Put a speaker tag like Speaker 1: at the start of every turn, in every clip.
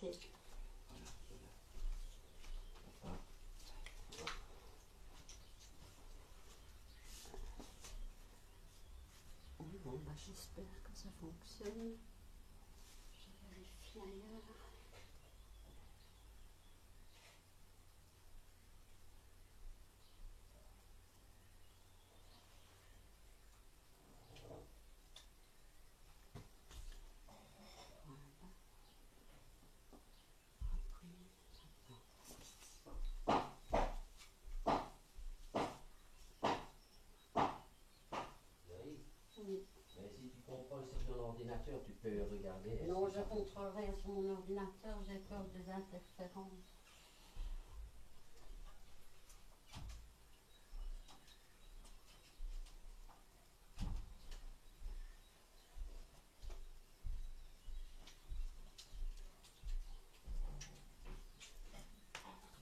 Speaker 1: Bon, bah, j'espère que ça fonctionne. Je vérifie ailleurs.
Speaker 2: Tu peux regarder.
Speaker 1: Non, je contrôle rien sur mon ordinateur, j'ai peur des interférences.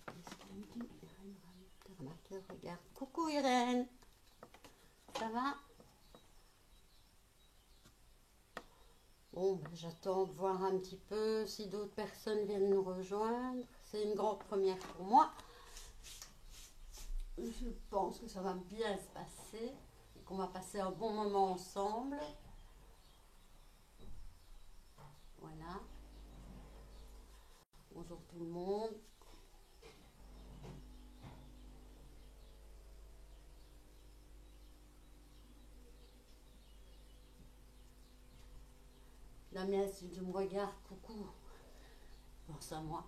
Speaker 1: Qu'est-ce qu'elle me dit? Remarque, regarde. Coucou Irène, ça va? Bon, ben, j'attends de voir un petit peu si d'autres personnes viennent nous rejoindre. C'est une grande première pour moi. Je pense que ça va bien se passer et qu'on va passer un bon moment ensemble. Voilà. Bonjour tout le monde. Damien, si tu me regardes, coucou. Pense à moi.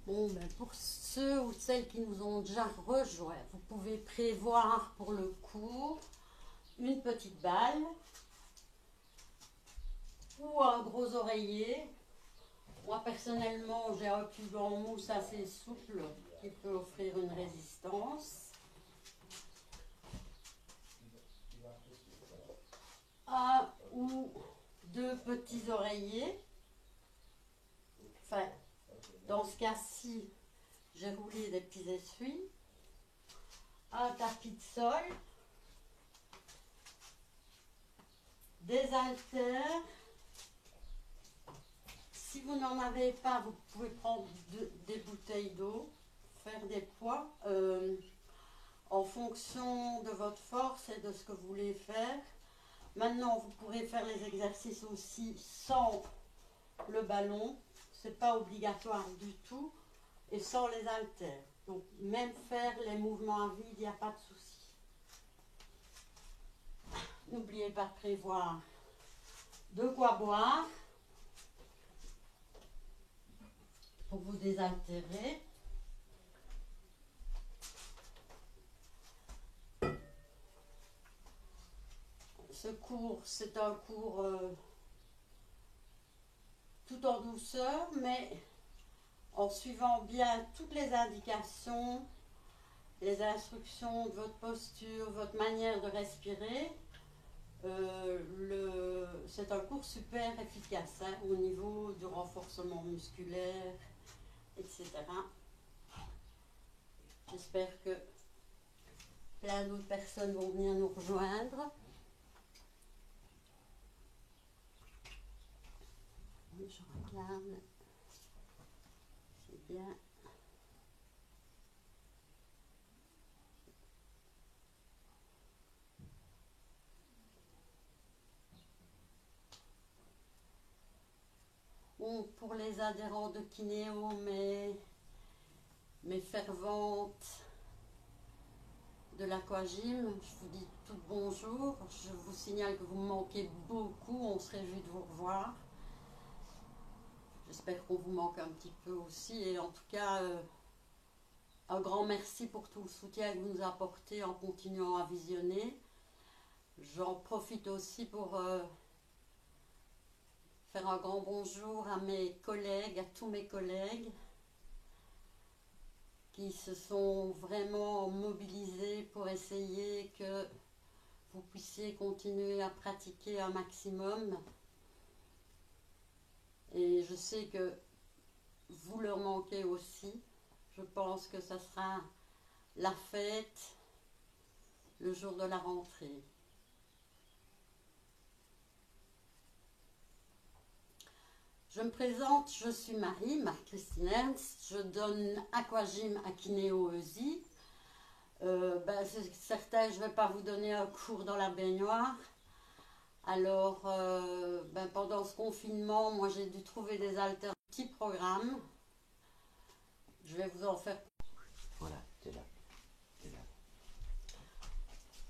Speaker 1: Bon, ben pour ceux ou celles qui nous ont déjà rejoints, vous pouvez prévoir pour le cours une petite balle ou un gros oreiller. Moi personnellement, j'ai un tube en mousse assez souple qui peut offrir une résistance. Un ou deux petits oreillers. Enfin, dans ce cas-ci, j'ai roulé des petits essuies. Un tapis de sol. Des haltères. Si vous n'en avez pas, vous pouvez prendre des bouteilles d'eau, faire des poids en fonction de votre force et de ce que vous voulez faire. Maintenant, vous pourrez faire les exercices aussi sans le ballon, c'est pas obligatoire du tout, et sans les haltères. Donc, même faire les mouvements à vide, il n'y a pas de souci. N'oubliez pas de prévoir de quoi boire pour vous désaltérer. Ce cours, c'est un cours tout en douceur, mais en suivant bien toutes les indications, les instructions de votre posture, votre manière de respirer. C'est un cours super efficace hein, au niveau du renforcement musculaire, etc. J'espère que plein d'autres personnes vont venir nous rejoindre. Je regarde. C'est bien. Bon, pour les adhérents de Kinéo, mes ferventes de l'aquagym, je vous dis tout bonjour. Je vous signale que vous me manquez beaucoup. On se réjouit de vous revoir. J'espère qu'on vous manque un petit peu aussi. Et en tout cas, un grand merci pour tout le soutien que vous nous apportez en continuant à visionner. J'en profite aussi pour faire un grand bonjour à mes collègues, à tous mes collègues qui se sont vraiment mobilisés pour essayer que vous puissiez continuer à pratiquer un maximum. Et je sais que vous leur manquez aussi. Je pense que ça sera la fête le jour de la rentrée. Je me présente, je suis Marie-Christine Ernst, je donne aquagym à Kinéo-Eusie. C'est certain, je ne vais pas vous donner un cours dans la baignoire. Alors, pendant ce confinement, moi j'ai dû trouver des petits programmes. Je vais vous en faire.
Speaker 2: Voilà, c'est là. C'est là.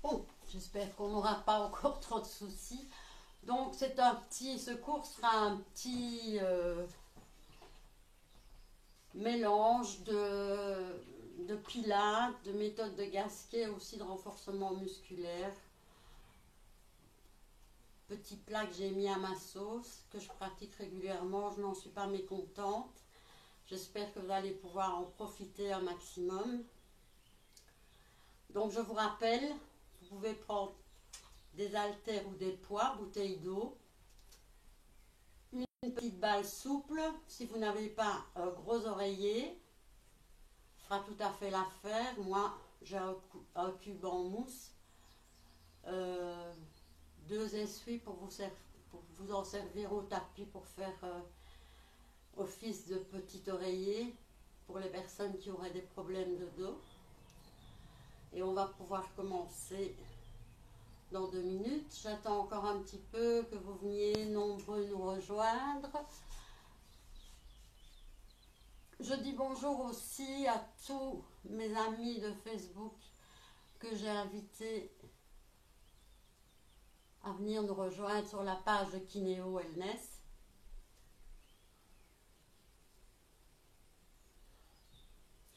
Speaker 1: Bon, j'espère qu'on n'aura pas encore trop de soucis. Donc, ce cours sera un petit mélange de pilates, de méthode de Gasquet, aussi de renforcement musculaire. Petit plat que j'ai mis à ma sauce, que je pratique régulièrement, je n'en suis pas mécontente. J'espère que vous allez pouvoir en profiter un maximum. Donc je vous rappelle, vous pouvez prendre des haltères ou des poids, bouteille d'eau, une petite balle souple. Si vous n'avez pas un gros oreiller, fera tout à fait l'affaire. Moi, j'ai un cube en mousse, 2 essuies pour vous en servir au tapis pour faire office de petit oreiller pour les personnes qui auraient des problèmes de dos. Et on va pouvoir commencer dans 2 minutes. J'attends encore un petit peu que vous veniez nombreux nous rejoindre. Je dis bonjour aussi à tous mes amis de Facebook que j'ai invités à venir nous rejoindre sur la page de Kinéo Wellness.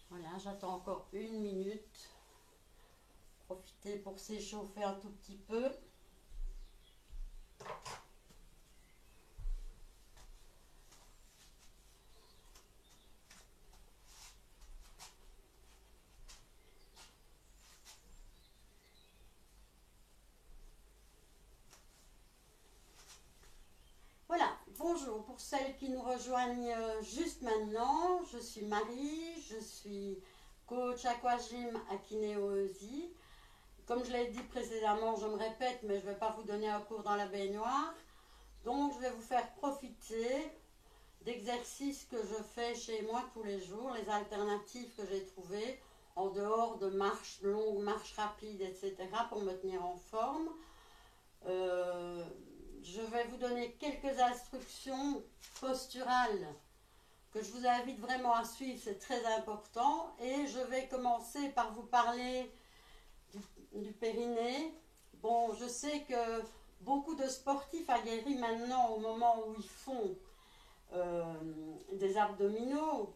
Speaker 1: Voilà, j'attends encore 1 minute. Profitez pour s'échauffer un tout petit peu. Voilà, bonjour pour celles qui nous rejoignent juste maintenant. Je suis Marie, je suis coach aquagym à Kinéo-Eusie. Comme je l'ai dit précédemment, je me répète, mais je ne vais pas vous donner un cours dans la baignoire. Donc, je vais vous faire profiter d'exercices que je fais chez moi tous les jours, les alternatives que j'ai trouvées en dehors de marches longues, marches rapides, etc. pour me tenir en forme. Je vais vous donner quelques instructions posturales que je vous invite vraiment à suivre, c'est très important. Et je vais commencer par vous parler du périnée. Bon, je sais que beaucoup de sportifs aguerris maintenant, au moment où ils font des abdominaux,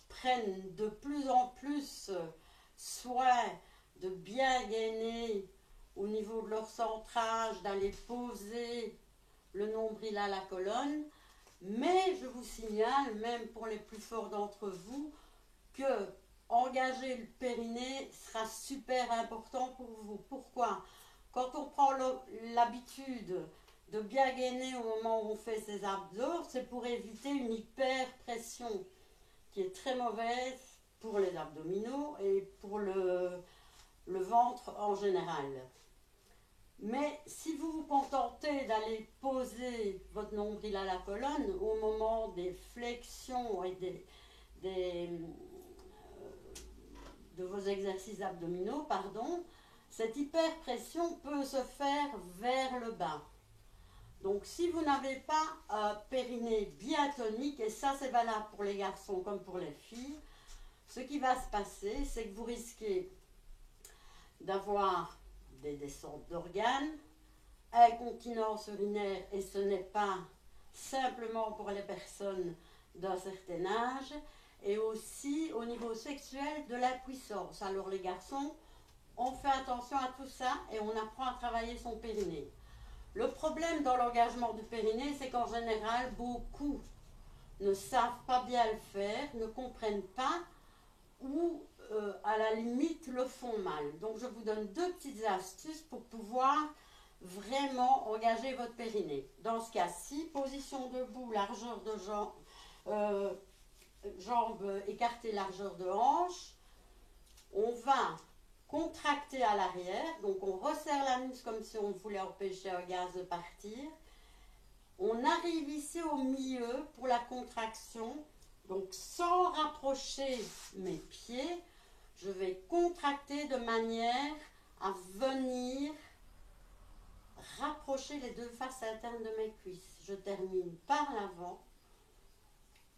Speaker 1: prennent de plus en plus soin de bien gainer au niveau de leur centrage, d'aller poser le nombril à la colonne. Mais je vous signale, même pour les plus forts d'entre vous, que engager le périnée sera super important pour vous. Pourquoi? Quand on prend l'habitude de bien gainer au moment où on fait ses abdos, c'est pour éviter une hyperpression qui est très mauvaise pour les abdominaux et pour le ventre en général. Mais si vous vous contentez d'aller poser votre nombril à la colonne au moment des flexions et de vos exercices abdominaux, cette hyperpression peut se faire vers le bas. Donc si vous n'avez pas un périnée bien tonique, et ça c'est valable pour les garçons comme pour les filles, ce qui va se passer, c'est que vous risquez d'avoir des descentes d'organes, incontinence urinaire, et ce n'est pas simplement pour les personnes d'un certain âge, et aussi au niveau sexuel de l'impuissance. Alors les garçons, on fait attention à tout ça et on apprend à travailler son périnée. Le problème dans l'engagement du périnée, c'est qu'en général, beaucoup ne savent pas bien le faire, ne comprennent pas ou à la limite le font mal. Donc je vous donne 2 petites astuces pour pouvoir vraiment engager votre périnée. Dans ce cas-ci, position debout, largeur de jambes écartées, largeur de hanche. On va contracter à l'arrière, donc on resserre l'anus comme si on voulait empêcher un gaz de partir. On arrive ici au milieu pour la contraction, donc sans rapprocher mes pieds, je vais contracter de manière à venir rapprocher les 2 faces internes de mes cuisses. Je termine par l'avant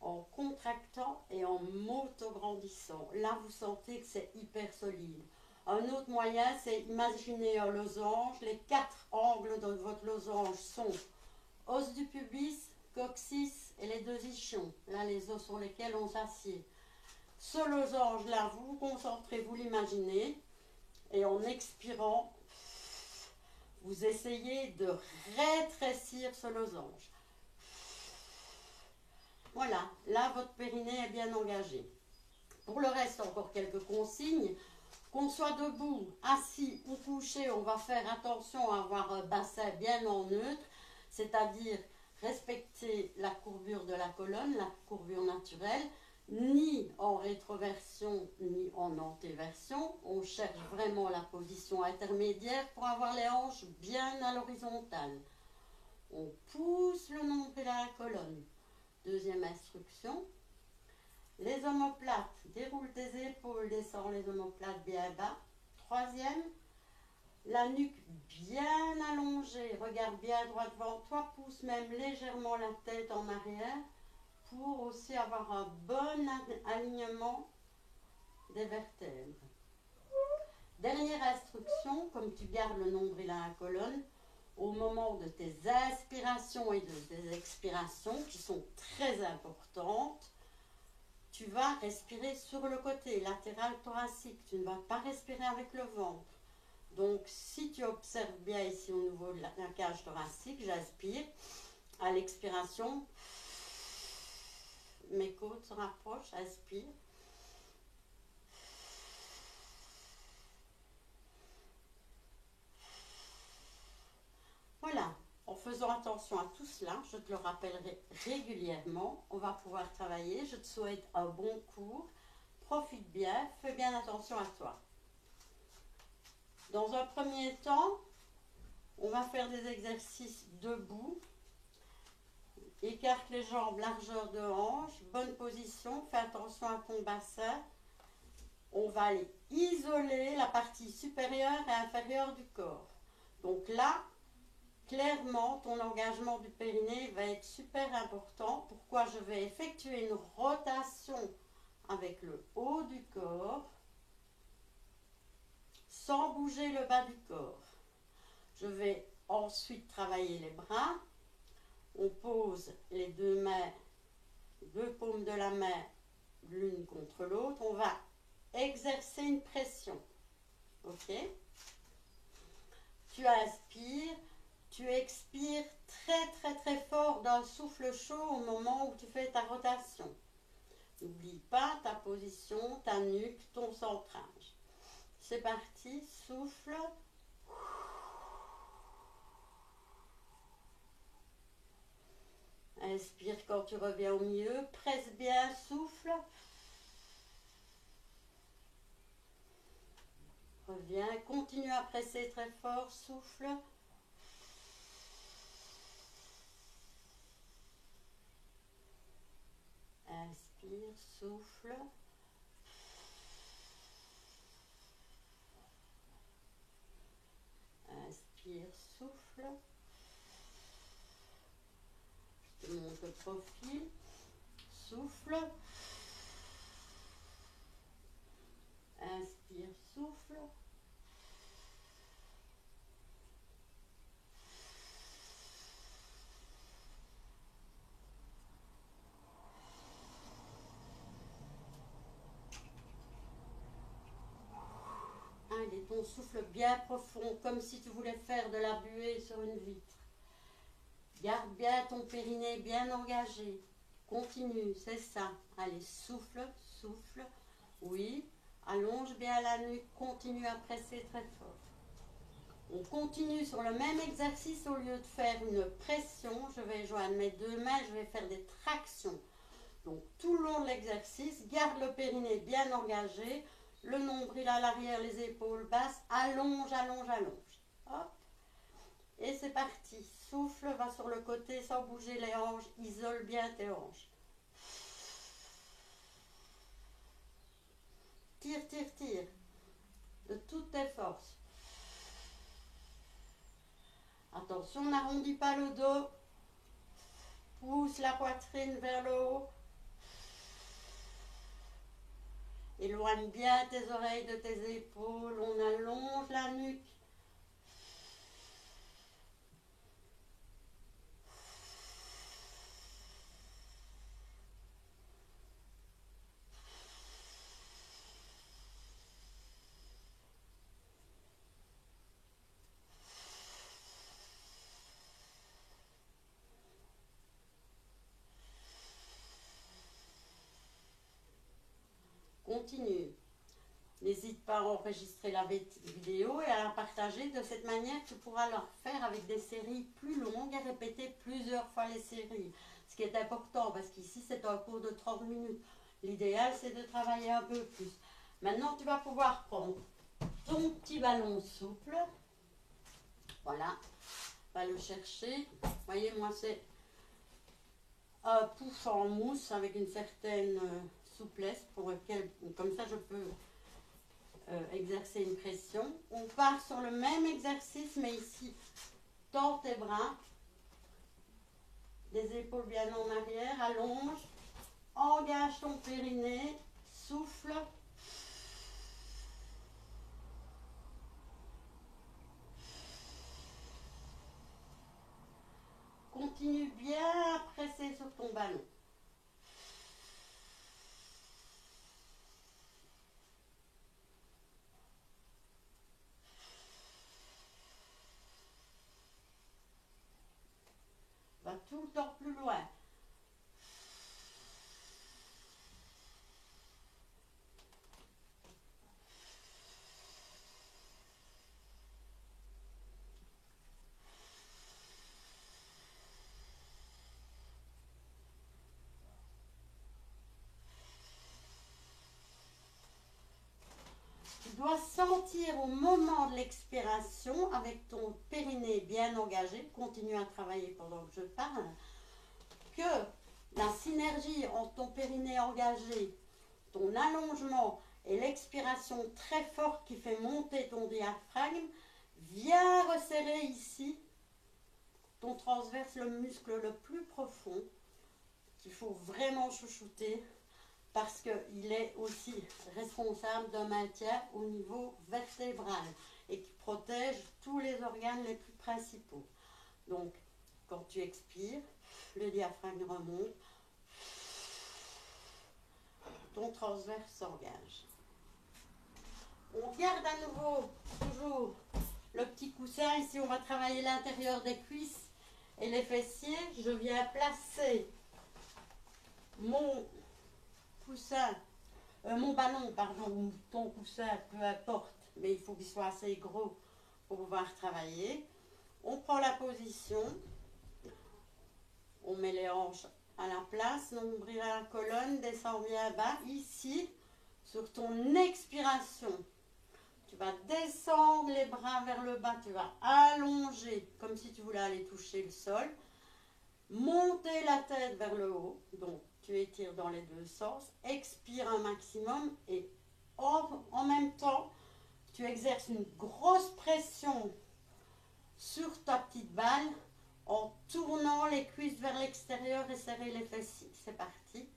Speaker 1: en contractant et en m'auto-grandissant. Là, vous sentez que c'est hyper solide. Un autre moyen, c'est imaginer un losange. Les 4 angles de votre losange sont os du pubis, coccyx et les 2 ischions. Là, les os sur lesquels on s'assied. Ce losange-là, vous vous concentrez, vous l'imaginez. Et en expirant, vous essayez de rétrécir ce losange. Voilà, là, votre périnée est bien engagé. Pour le reste, encore quelques consignes. Qu'on soit debout, assis ou couché, on va faire attention à avoir un bassin bien en neutre, c'est-à-dire respecter la courbure de la colonne, la courbure naturelle, ni en rétroversion ni en antéversion. On cherche vraiment la position intermédiaire pour avoir les hanches bien à l'horizontale. On pousse le nombril à la colonne. 2e instruction. Les omoplates, déroule tes épaules, descends les omoplates bien bas. 3e, la nuque bien allongée, regarde bien droit devant toi, pousse même légèrement la tête en arrière pour aussi avoir un bon alignement des vertèbres. Dernière instruction, comme tu gardes le nombril à la colonne, au moment de tes inspirations et de tes expirations, qui sont très importantes, tu vas respirer sur le côté latéral thoracique. Tu ne vas pas respirer avec le ventre. Donc, si tu observes bien ici au niveau de la cage thoracique, j'inspire. À l'expiration, mes côtes se rapprochent, inspire. Voilà. En faisant attention à tout cela, je te le rappellerai régulièrement, on va pouvoir travailler. Je te souhaite un bon cours, profite bien, fais bien attention à toi. Dans un premier temps, on va faire des exercices debout. Écarte les jambes, largeur de hanche, bonne position, fais attention à ton bassin. On va aller isoler la partie supérieure et inférieure du corps. Donc là, clairement, ton engagement du périnée va être super important. Pourquoi? Je vais effectuer une rotation avec le haut du corps sans bouger le bas du corps. Je vais ensuite travailler les bras. On pose les 2 mains, 2 paumes de la main l'une contre l'autre. On va exercer une pression. Ok? Tu inspires. Tu expires très fort d'un souffle chaud au moment où tu fais ta rotation. N'oublie pas ta position, ta nuque, ton centrage. C'est parti, souffle. Inspire quand tu reviens au milieu, presse bien, souffle. Reviens, continue à presser très fort, souffle. Inspire, souffle. Inspire, souffle. Je te montre le profil. Souffle. Inspire, souffle. souffle bien profond, comme si tu voulais faire de la buée sur une vitre. Garde bien ton périnée bien engagé. Continue, c'est ça. Allez, souffle, souffle. Oui, allonge bien la nuque, continue à presser très fort. On continue sur le même exercice. Au lieu de faire une pression, je vais joindre mes deux mains, je vais faire des tractions. Donc tout le long de l'exercice, garde le périnée bien engagé, le nombril à l'arrière, les épaules basses, allonge, allonge, allonge. Hop. Et c'est parti. Souffle, va sur le côté sans bouger les hanches, isole bien tes hanches. Tire, tire, tire. De toutes tes forces. Attention, n'arrondis pas le dos. Pousse la poitrine vers le haut. Éloigne bien tes oreilles de tes épaules. On allonge la nuque. Continue. N'hésite pas à enregistrer la vidéo et à la partager. De cette manière, tu pourras le faire avec des séries plus longues et répéter plusieurs fois les séries. Ce qui est important parce qu'ici, c'est un cours de 30 minutes. L'idéal, c'est de travailler un peu plus. Maintenant, tu vas pouvoir prendre ton petit ballon souple. Voilà. Va le chercher. Vous voyez, moi, c'est un pouf en mousse avec une certaine souplesse pour lequel, comme ça, je peux exercer une pression. On part sur le même exercice, mais ici, tends tes bras, les épaules bien en arrière, allonge, engage ton périnée, souffle. Continue bien à presser sur ton ballon. Va tout le temps plus loin. Tu dois sentir au moment de l'expiration, avec ton périnée bien engagé, continue à travailler pendant que je parle, que la synergie entre ton périnée engagé, ton allongement et l'expiration très forte qui fait monter ton diaphragme vient resserrer ici ton transverse, le muscle le plus profond qu'il faut vraiment chouchouter parce qu'il est aussi responsable d'un maintien au niveau vertébral et qui protège tous les organes les plus principaux. Donc, quand tu expires, le diaphragme remonte, ton transverse s'engage. On garde à nouveau, toujours, le petit coussin. Ici, on va travailler l'intérieur des cuisses et les fessiers. Je viens placer mon coussin, mon ballon, pardon, ou ton coussin, peu importe, mais il faut qu'il soit assez gros pour pouvoir travailler. On prend la position, on met les hanches à la place, nombril à la colonne, descend bien bas. Ici, sur ton expiration, tu vas descendre les bras vers le bas, tu vas allonger comme si tu voulais aller toucher le sol, monter la tête vers le haut, donc tu étires dans les deux sens, expire un maximum et en même temps, tu exerces une grosse pression sur ta petite balle en tournant les cuisses vers l'extérieur et serrer les fessiers. C'est parti.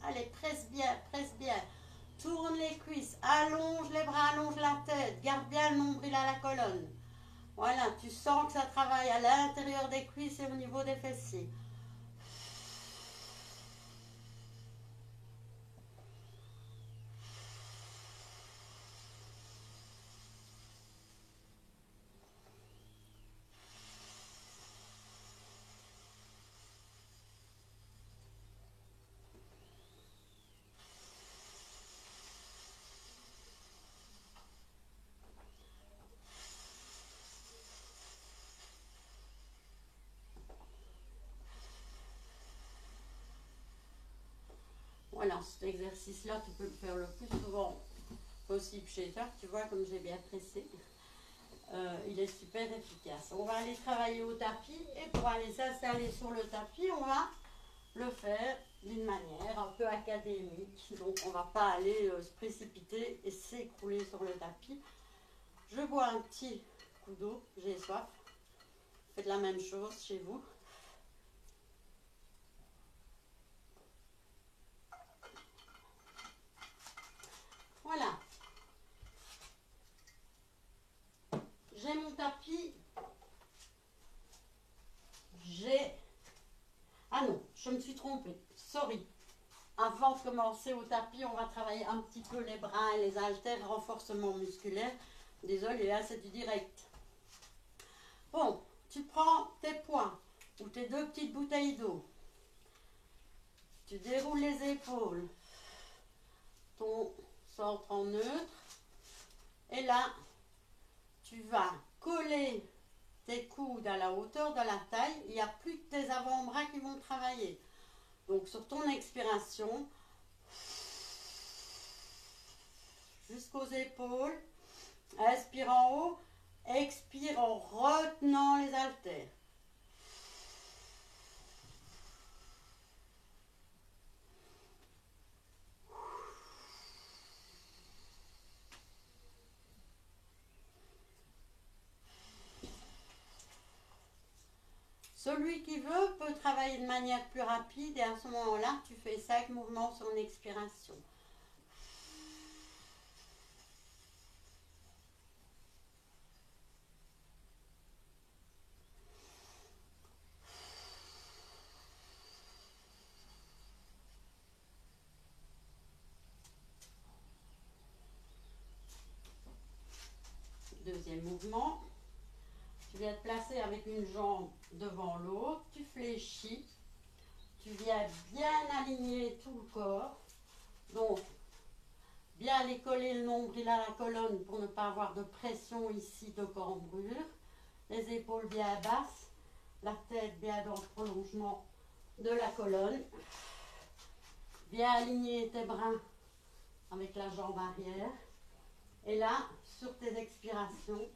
Speaker 1: Allez, presse bien, presse bien. Tourne les cuisses, allonge les bras, allonge la tête. Garde bien le nombril à la colonne. Voilà, tu sens que ça travaille à l'intérieur des cuisses et au niveau des fessiers. Voilà, cet exercice-là, tu peux le faire le plus souvent possible chez toi. Tu vois comme j'ai bien pressé. Il est super efficace. On va aller travailler au tapis et pour aller s'installer sur le tapis, on va le faire d'une manière un peu académique. Donc on ne va pas aller se précipiter et s'écrouler sur le tapis. Je bois un petit coup d'eau, j'ai soif. Faites la même chose chez vous. Voilà. J'ai mon tapis. Ah non, je me suis trompée. Sorry. Avant de commencer au tapis, on va travailler un petit peu les bras et les haltères, renforcement musculaire. Désolé, là c'est du direct. Bon, tu prends tes poings ou tes deux petites bouteilles d'eau. Tu déroules les épaules. Ton centre en neutre. Et là, tu vas coller tes coudes à la hauteur de la taille. Il n'y a plus que tes avant-bras qui vont travailler. Donc sur ton expiration, jusqu'aux épaules, inspire en haut, expire en retenant les haltères. Celui qui veut peut travailler de manière plus rapide et à ce moment-là, tu fais 5 mouvements sur une expiration. Deuxième mouvement. Tu viens te placer avec une jambe devant l'autre, tu fléchis, tu viens bien aligner tout le corps, donc bien aller coller le nombril à la colonne pour ne pas avoir de pression ici de cambrure, les épaules bien basses, la tête bien dans le prolongement de la colonne, bien aligner tes bras avec la jambe arrière, et là, sur tes expirations,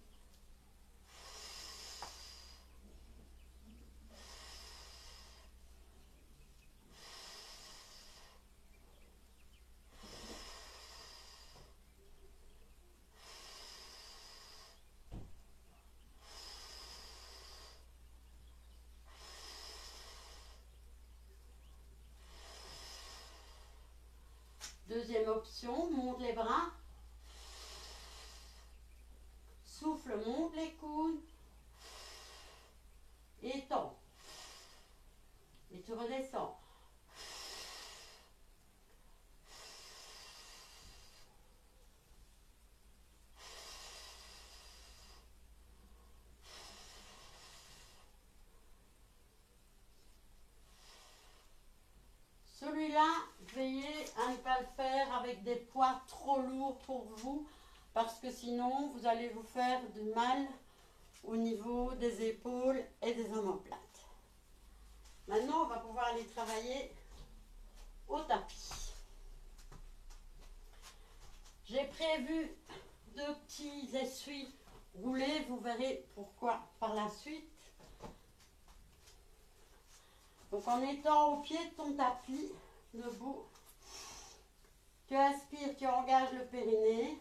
Speaker 1: deuxième option, monte les bras, souffle, monte les coudes, étends, et tu redescends. Celui-là, veillez à ne pas le faire avec des poids trop lourds pour vous, parce que sinon, vous allez vous faire du mal au niveau des épaules et des omoplates. Maintenant, on va pouvoir aller travailler au tapis. J'ai prévu 2 petits essuies roulés, vous verrez pourquoi par la suite. Donc en étant au pied de ton tapis, debout, tu inspires, tu engages le périnée,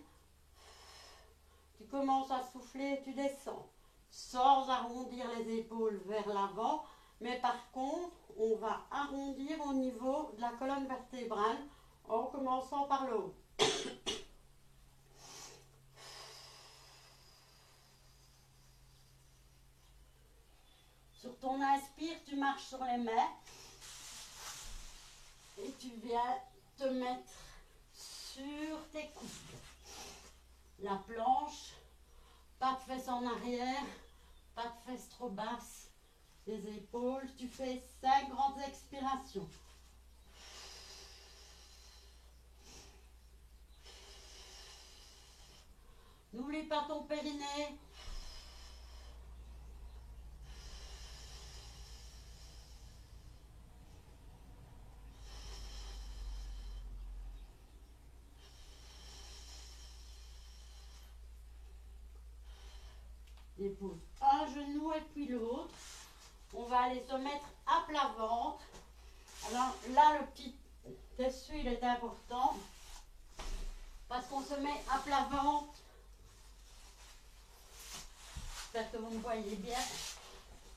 Speaker 1: tu commences à souffler, tu descends, sans arrondir les épaules vers l'avant, mais par contre, on va arrondir au niveau de la colonne vertébrale en commençant par le haut. Sur ton inspire, tu marches sur les mains et tu viens te mettre sur tes coudes. La planche, pas de fesses en arrière, pas de fesses trop basses, les épaules. Tu fais 5 grandes expirations. N'oublie pas ton périnée. Dépose un genou et puis l'autre. On va aller se mettre à plat ventre. Alors là, le petit essuie, il est important parce qu'on se met à plat ventre. J'espère que vous me voyez bien.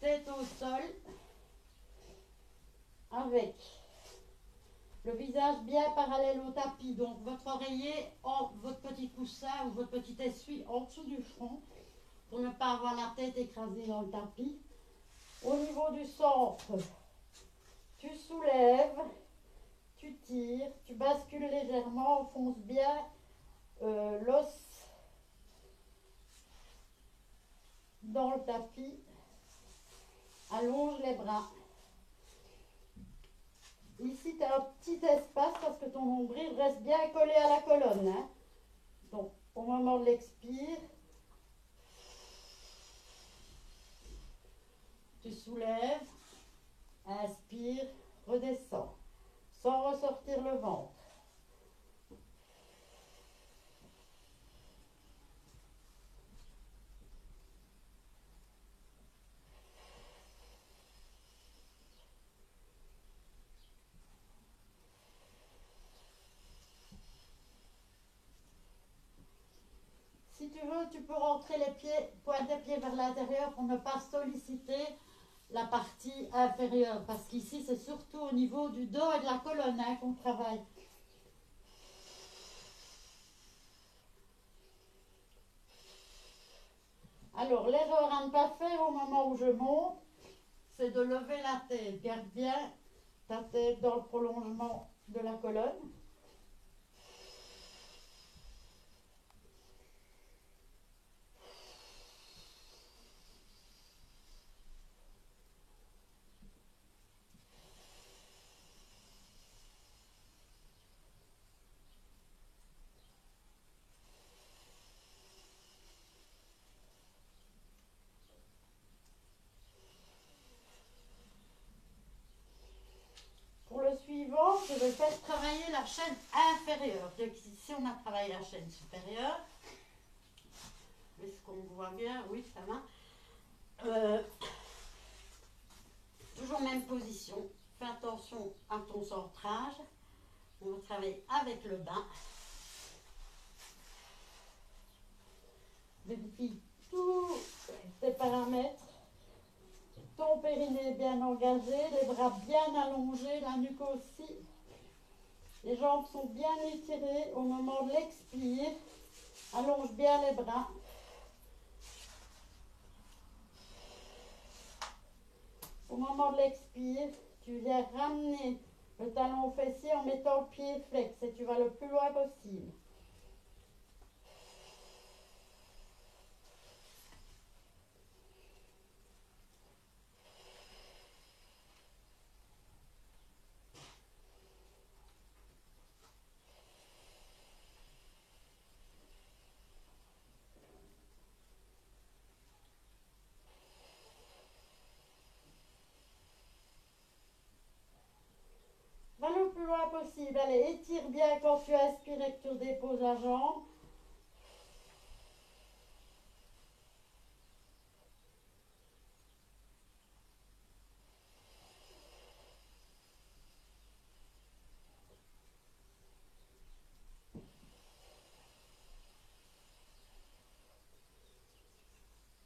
Speaker 1: Tête au sol avec le visage bien parallèle au tapis. Donc votre oreiller, votre petit coussin ou votre petit essuie en dessous du front pour ne pas avoir la tête écrasée dans le tapis. Au niveau du centre, tu soulèves, tu tires, tu bascules légèrement, enfonce bien l'os dans le tapis, allonge les bras. Ici, tu as un petit espace parce que ton nombril reste bien collé à la colonne. Hein. Donc, au moment de l'expire, tu soulèves, inspire, redescends, sans ressortir le ventre. Si tu veux, tu peux rentrer les pieds, pointe des pieds vers l'intérieur pour ne pas solliciter la partie inférieure. Parce qu'ici, c'est surtout au niveau du dos et de la colonne hein, qu'on travaille. Alors, l'erreur à ne pas faire au moment où je monte, c'est de lever la tête. Garde bien ta tête dans le prolongement de la colonne. Pour le suivant, je vais faire travailler la chaîne inférieure. Donc ici, on a travaillé la chaîne supérieure. Est-ce qu'on voit bien? Oui, ça va. Toujours même position. Fais attention à ton centrage. On va travailler avec le bas. Vérifie tous tes paramètres. Ton périnée bien engagé, les bras bien allongés, la nuque aussi. Les jambes sont bien étirées au moment de l'expire. Allonge bien les bras. Au moment de l'expire, tu viens ramener le talon fessier en mettant le pied flex et tu vas le plus loin possible. Va le plus loin possible. Allez, étire bien quand tu inspires et que tu déposes la jambe.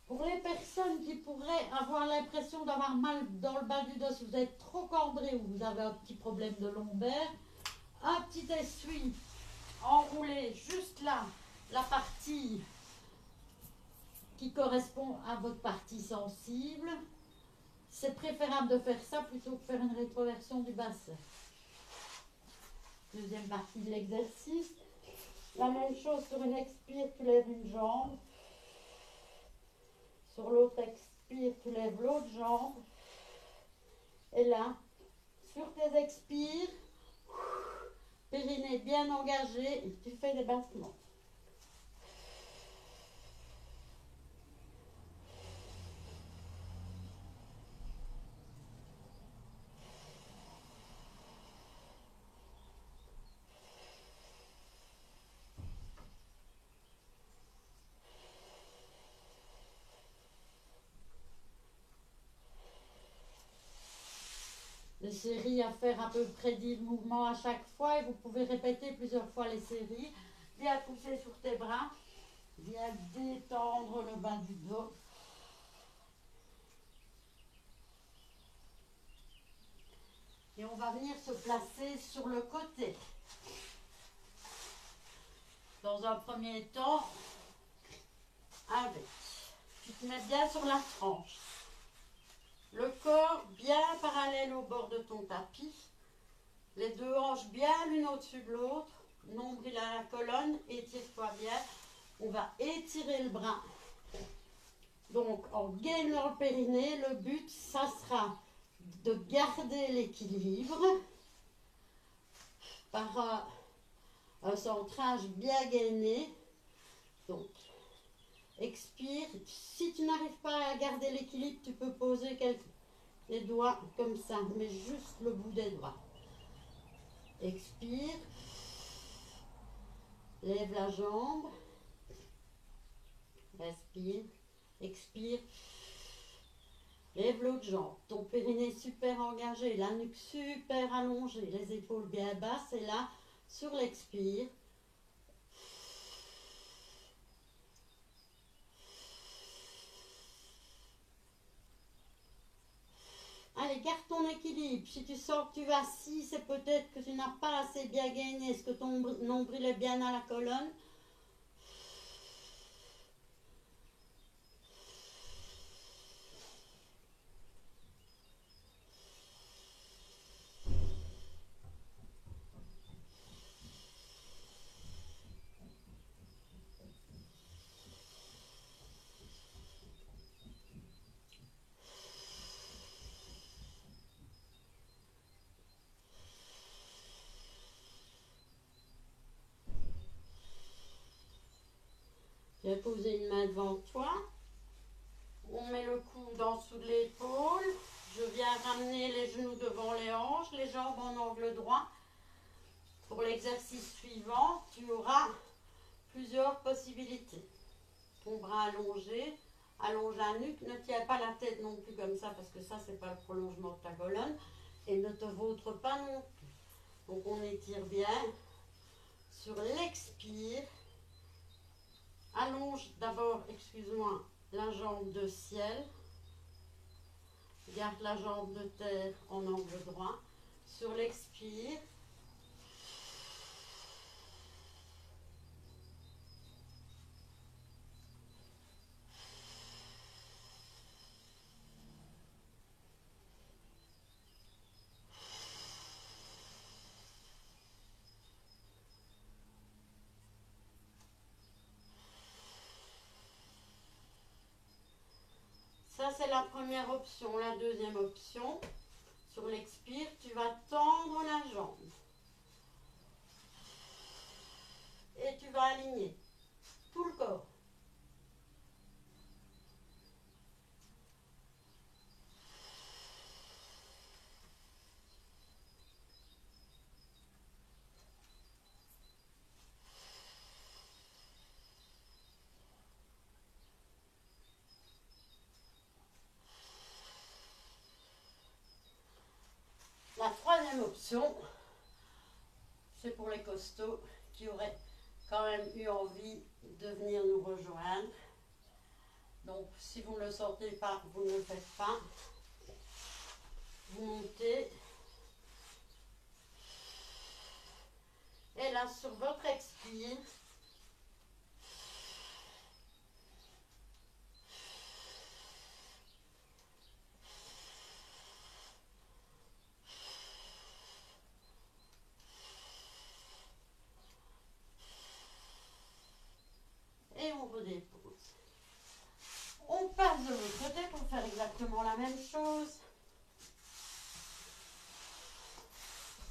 Speaker 1: Pour les personnes qui pourraient avoir l'impression
Speaker 3: l'impression d'avoir mal dans le bas du dos, si vous êtes trop cambré ou vous avez un petit problème de lombaire, un petit essuie enroulé juste là, la partie qui correspond à votre partie sensible. C'est préférable de faire ça plutôt que faire une rétroversion du bassin. Deuxième partie de l'exercice. La même chose sur une expire, tu lèves une jambe. Sur l'autre expire, tu lèves l'autre jambe. Et là, sur tes expires, périnée bien engagé, et tu fais des battements. Les séries à faire à peu près 10 mouvements à chaque fois et vous pouvez répéter plusieurs fois les séries. Bien pousser sur tes bras, bien détendre le bas du dos. Et on va venir se placer sur le côté. Dans un premier temps, avec. Tu te mets bien sur la tranche. Le corps bien parallèle au bord de ton tapis. Les deux hanches bien l'une au-dessus de l'autre. Nombril à la colonne. Étire-toi bien. On va étirer le bras. Donc, en gainant le périnée, le but, ça sera de garder l'équilibre par un centrage bien gainé. Donc, expire. Si tu n'arrives pas à garder l'équilibre, tu peux poser les doigts comme ça, mais juste le bout des doigts. Expire. Lève la jambe. Respire. Expire. Lève l'autre jambe. Ton périnée super engagé, la nuque super allongée, les épaules bien basses. Et là, sur l'expire, allez, garde ton équilibre. Si tu sens que tu vas assis, c'est peut-être que tu n'as pas assez bien gainé. Est-ce que ton nombril est bien à la colonne? Je vais poser une main devant toi. On met le coude en dessous de l'épaule. Je viens ramener les genoux devant les hanches, les jambes en angle droit. Pour l'exercice suivant, tu auras plusieurs possibilités. Ton bras allongé, allonge la nuque. Ne tiens pas la tête non plus comme ça parce que ça, c'est pas le prolongement de ta colonne. Et ne te vautre pas non plus. Donc on étire bien. Sur l'expire, allonge d'abord, excuse-moi, la jambe de ciel. Garde la jambe de terre en angle droit. Sur l'expire, ça c'est la première option. La deuxième option, sur l'expire, tu vas tendre la jambe. Et tu vas aligner tout le corps. La troisième option, c'est pour les costauds qui auraient quand même eu envie de venir nous rejoindre. Donc, si vous ne le sentez pas, vous ne le faites pas. Vous montez. Et là, sur votre expire, et on redépose. On passe de l'autre côté pour faire exactement la même chose.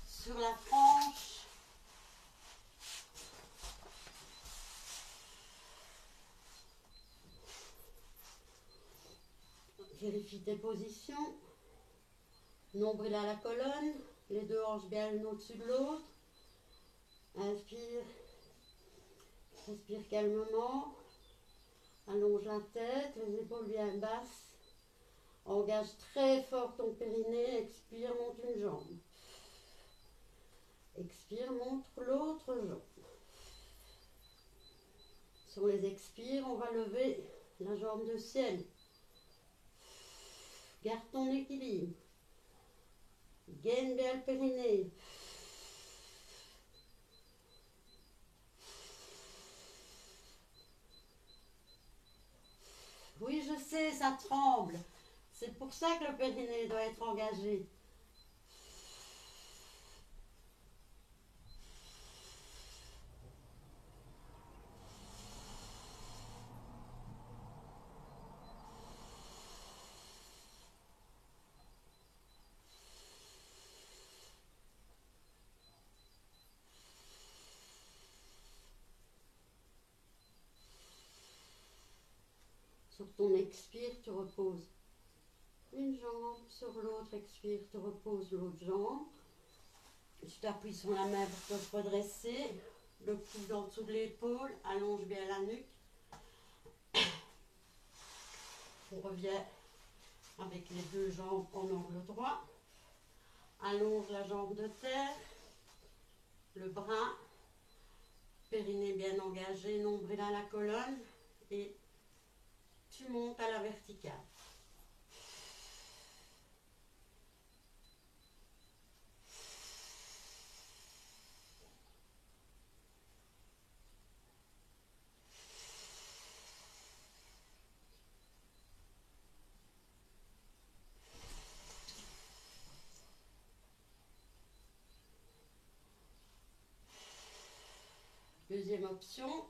Speaker 3: Sur la frange. Vérifie tes positions. Nombril à la colonne. Les deux hanches bien l'une au-dessus de l'autre. Inspire. Respire calmement. Allonge la tête, les épaules bien basses. Engage très fort ton périnée. Expire, monte une jambe. Expire, montre l'autre jambe. Sur les expires, on va lever la jambe de ciel. Garde ton équilibre. Gaine bien le périnée. Oui, je sais, ça tremble. C'est pour ça que le périnée doit être engagé. Sur ton expire, tu reposes une jambe, sur l'autre expire, tu reposes l'autre jambe. Tu t'appuies sur la main pour te redresser, le coude en dessous de l'épaule, allonge bien la nuque. On revient avec les deux jambes en angle droit. Allonge la jambe de terre, le bras, périnée bien engagé, nombril à la colonne et tu montes à la verticale. Deuxième option.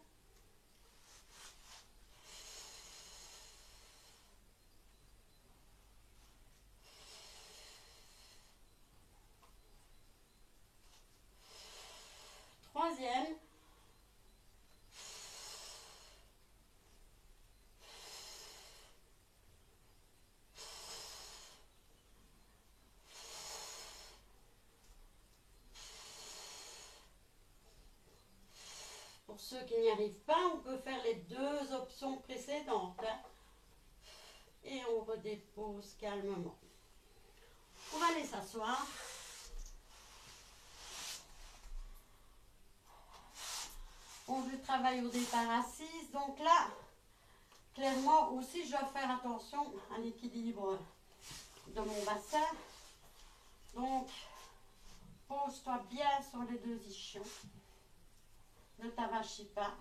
Speaker 3: Troisième. Pour ceux qui n'y arrivent pas, on peut faire les deux options précédentes. Hein. Et on redépose calmement. On va aller s'asseoir. On veut travailler au départ assise. Donc là, clairement aussi, je dois faire attention à l'équilibre de mon bassin. Donc, pose-toi bien sur les deux ischions. Ne t'avachis pas.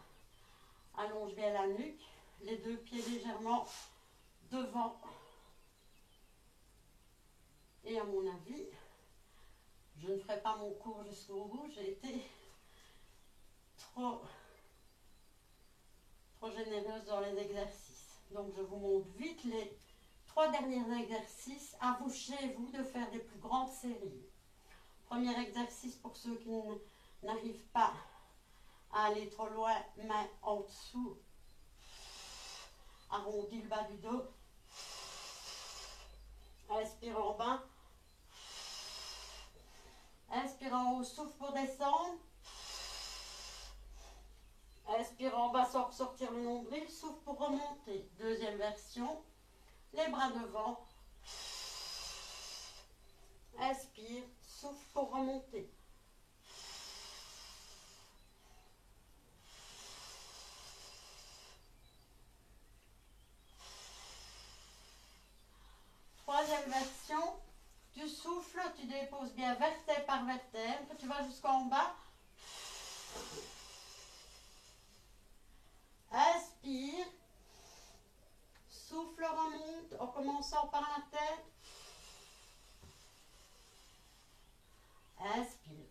Speaker 3: Allonge bien la nuque. Les deux pieds légèrement devant. Et à mon avis, je ne ferai pas mon cours jusqu'au bout. J'ai été trop généreuse dans les exercices. Donc je vous montre vite les 3 derniers exercices. À vous chez vous de faire des plus grandes séries. Premier exercice pour ceux qui n'arrivent pas à aller trop loin, main en dessous. Arrondis le bas du dos. Inspire en bas. Inspire en haut, souffle pour descendre. Inspire en bas sans ressortir le nombril, souffle pour remonter. Deuxième version. Les bras devant. Inspire, souffle pour remonter. Troisième version. Tu souffles
Speaker 1: déposes bien vertèbre par vertèbre. Tu vas jusqu'en bas. Inspire. Souffle remonte en commençant par la tête. Inspire.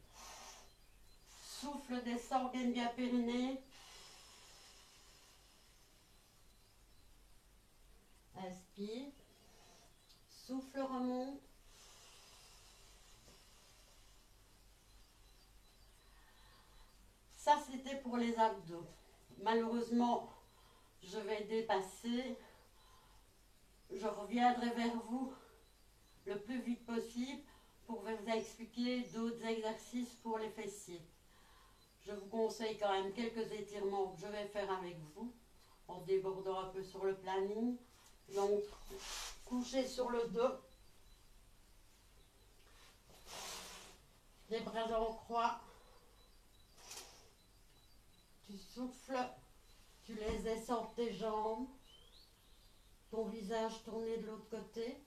Speaker 1: Souffle descend, gaine bien périnée. Inspire. Souffle remonte. Ça, c'était pour les abdos. Malheureusement, je vais dépasser. Je reviendrai vers vous le plus vite possible pour vous expliquer d'autres exercices pour les fessiers. Je vous conseille quand même quelques étirements que je vais faire avec vous en débordant un peu sur le planning. Donc, coucher sur le dos, les bras en croix, tu souffles, tu les essores tes jambes, ton visage tourné de l'autre côté,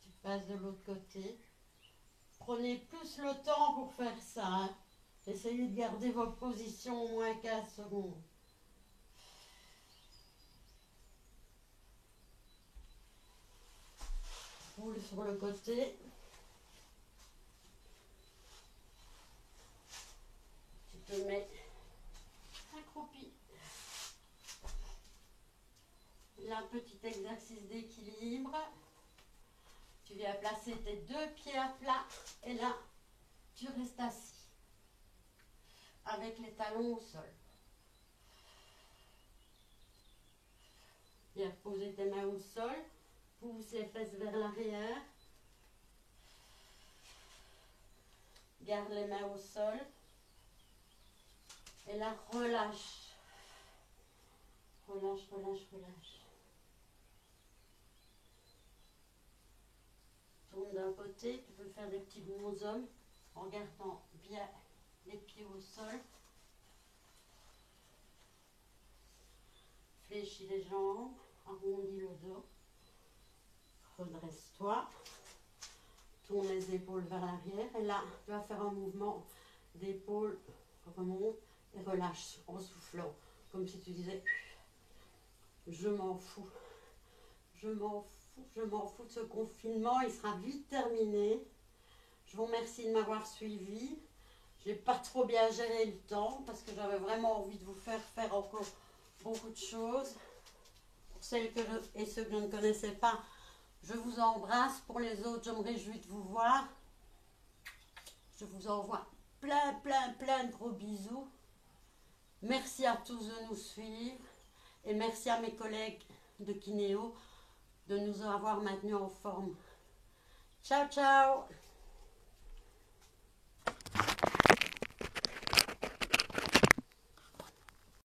Speaker 1: tu passes de l'autre côté. Prenez plus le temps pour faire ça, hein. Essayez de garder votre position au moins 15 secondes. Roule sur le côté. Tu te mets accroupi. Là, petit exercice d'équilibre. Tu viens placer tes deux pieds à plat et là, tu restes assis avec les talons au sol. Viens poser tes mains au sol. Pousse les fesses vers l'arrière. Garde les mains au sol. Et là, relâche. Relâche, relâche, relâche. Tourne d'un côté. Tu peux faire des petits bonshommes en gardant bien les pieds au sol. Fléchis les jambes. Arrondis le dos. Redresse-toi, tourne les épaules vers l'arrière et là, tu vas faire un mouvement d'épaule, remonte et relâche en soufflant, comme si tu disais je m'en fous, je m'en fous, je m'en fous de ce confinement, il sera vite terminé. Je vous remercie de m'avoir suivi. J'ai pas trop bien géré le temps parce que j'avais vraiment envie de vous faire encore beaucoup de choses. Pour celles et ceux que je ne connaissais pas, je vous embrasse. Pour les autres, je me réjouis de vous voir. Je vous envoie plein de gros bisous. Merci à tous de nous suivre. Et merci à mes collègues de Kinéo de nous avoir maintenus en forme. Ciao, ciao!